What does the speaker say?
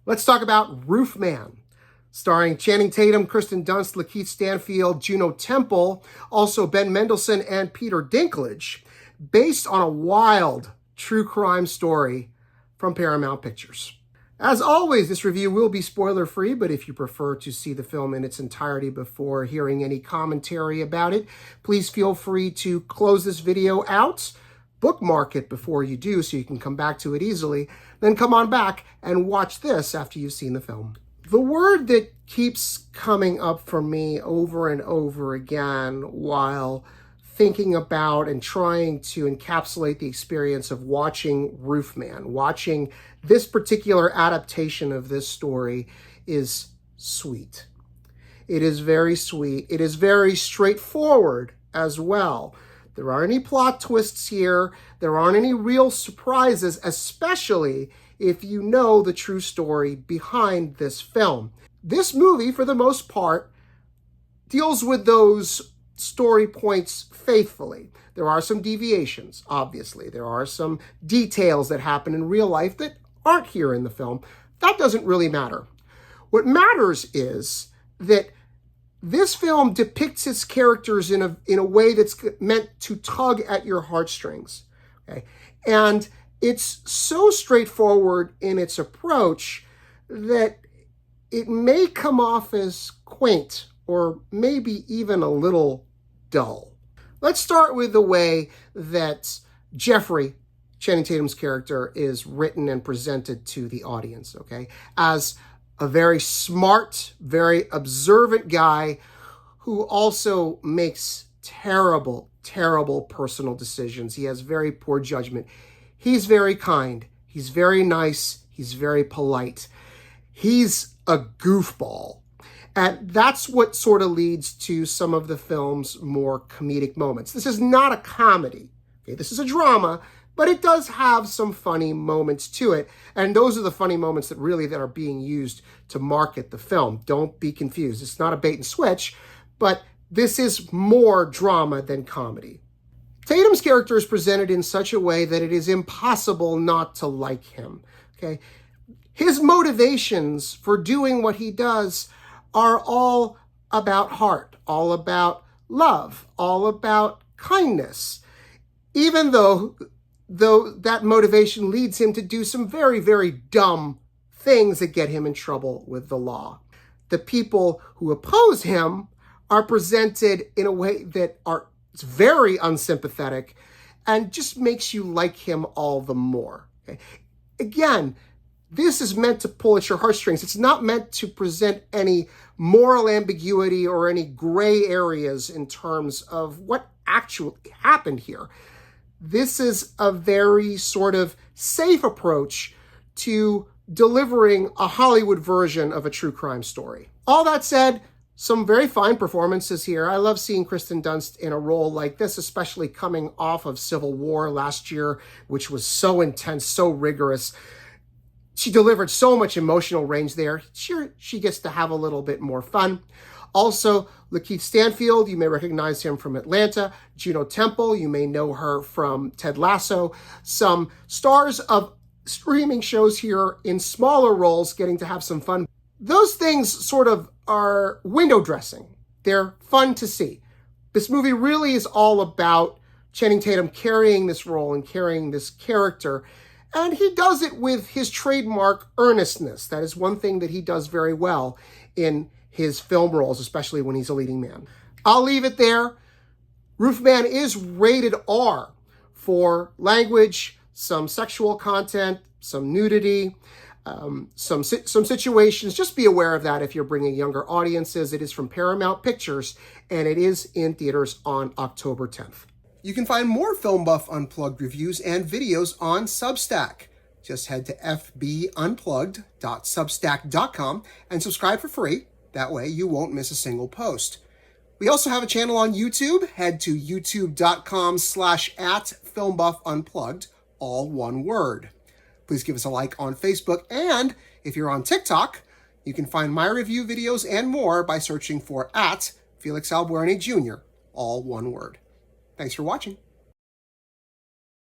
Let's talk about Roofman, starring Channing Tatum, Kirsten Dunst, LaKeith Stanfield, Juno Temple, also Ben Mendelsohn and Peter Dinklage, based on a wild true crime story from Paramount Pictures. As always, this review will be spoiler-free, but if you prefer to see the film in its entirety before hearing any commentary about it, please feel free to close this video out, bookmark it before you do so you can come back to it easily, then come on back and watch this after you've seen the film. The word that keeps coming up for me over and over again while thinking about and trying to encapsulate the experience of watching Roofman, watching this particular adaptation of this story, is sweet. It is very sweet. It is very straightforward as well. There aren't any plot twists here. There aren't any real surprises, especially if you know the true story behind this film. This movie, for the most part, deals with those story points faithfully. There are some deviations, obviously. There are some details that happen in real life that aren't here in the film. That doesn't really matter. What matters is that this film depicts its characters in a way that's meant to tug at your heartstrings. Okay? And it's so straightforward in its approach that it may come off as quaint or maybe even a little dull. Let's start with the way that Jeffrey, Channing Tatum's character, is written and presented to the audience, okay? As a very smart, very observant guy who also makes terrible, terrible personal decisions. He has very poor judgment. He's very kind. He's very nice. He's very polite. He's a goofball. And that's what sort of leads to some of the film's more comedic moments. This is not a comedy. Okay? This is a drama, but it does have some funny moments to it. And those are the funny moments that are being used to market the film. Don't be confused. It's not a bait and switch, but this is more drama than comedy. Tatum's character is presented in such a way that it is impossible not to like him. Okay? His motivations for doing what he does are all about heart, all about love, all about kindness, even though that motivation leads him to do some very, very dumb things that get him in trouble with the law. The people who oppose him are presented in a way that it's very unsympathetic and just makes you like him all the more. Okay? Again, this is meant to pull at your heartstrings. It's not meant to present any moral ambiguity or any gray areas in terms of what actually happened here. This is a very sort of safe approach to delivering a Hollywood version of a true crime story. All that said, some very fine performances here. I love seeing Kirsten Dunst in a role like this, especially coming off of Civil War last year, which was so intense, so rigorous. She delivered so much emotional range there. Sure, she gets to have a little bit more fun. Also, LaKeith Stanfield, you may recognize him from Atlanta. Juno Temple, you may know her from Ted Lasso. Some stars of streaming shows here in smaller roles getting to have some fun. Those things sort of are window dressing. They're fun to see. This movie really is all about Channing Tatum carrying this role and carrying this character. And he does it with his trademark earnestness. That is one thing that he does very well in his film roles, especially when he's a leading man. I'll leave it there. Roofman is rated R for language, some sexual content, some nudity, some situations. Just be aware of that if you're bringing younger audiences. It is from Paramount Pictures, and it is in theaters on October 10th. You can find more Film Buff Unplugged reviews and videos on Substack. Just head to fbunplugged.substack.com and subscribe for free. That way you won't miss a single post. We also have a channel on YouTube. Head to youtube.com/@FilmBuffUnplugged, all one word. Please give us a like on Facebook, and if you're on TikTok, you can find my review videos and more by searching for @FelixAlbuerne Jr., all one word. Thanks for watching.